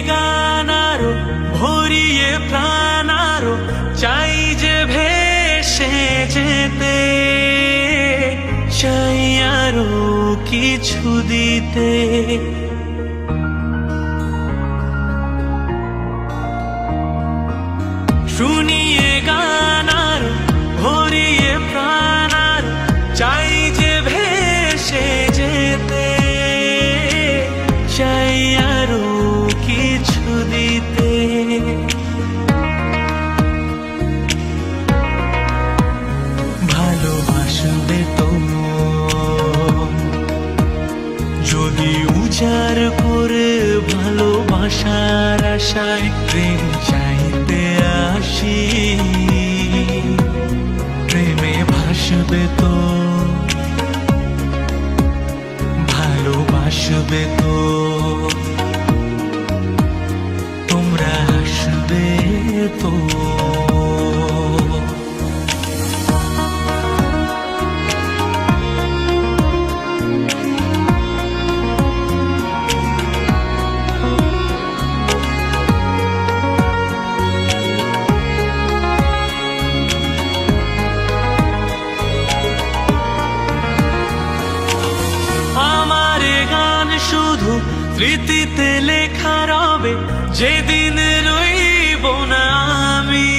গান আরো ভরিয়ে প্রাণ আরো চাই যে ভেসে যেতে, চাই আরো কিছু দিতে। শুনিয়ে গান আরো ভরিয়ে প্রাণ আরো চাই যে ভেসে যেতে, চাই আরো কিছু দিতে। ভালোবাসবে তো যদি উজাড় করে ভালোবাসার আশায় প্রেম চাইতে আসি, প্রেমে ভাসবে তো ভালোবাসবে তো তোমরা আসবে তো। শুধু স্মৃতিতে লেখা রবে যেদিন রইব না আমি,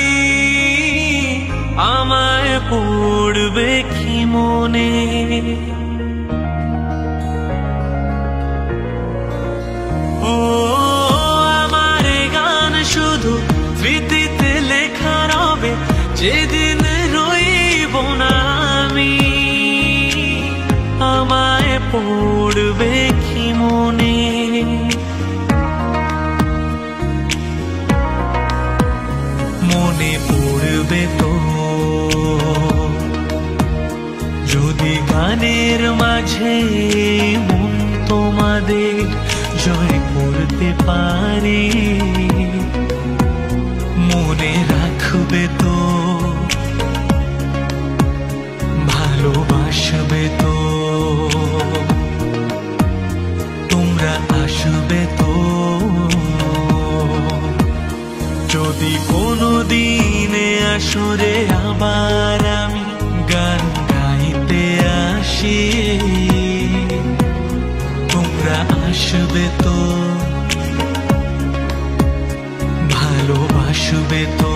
আমায় পড়বে কি মনে। ও আমার গান শুধু স্মৃতিতে লেখা রবে যেদিন রইব না আমি, আমায় পড়বে কি মনে। মনে পড়বে তো যদি গানের মাঝে মন তোমাদের জয় করতে পারে। মনে রাখবে তো ভালোবাসবে তো তোমরা আসবে তো। যদি কোনো দিনে আসরে আবার আমি গান গাইতে আসি, তোমরা আসবে তো ভালোবাসবে তো।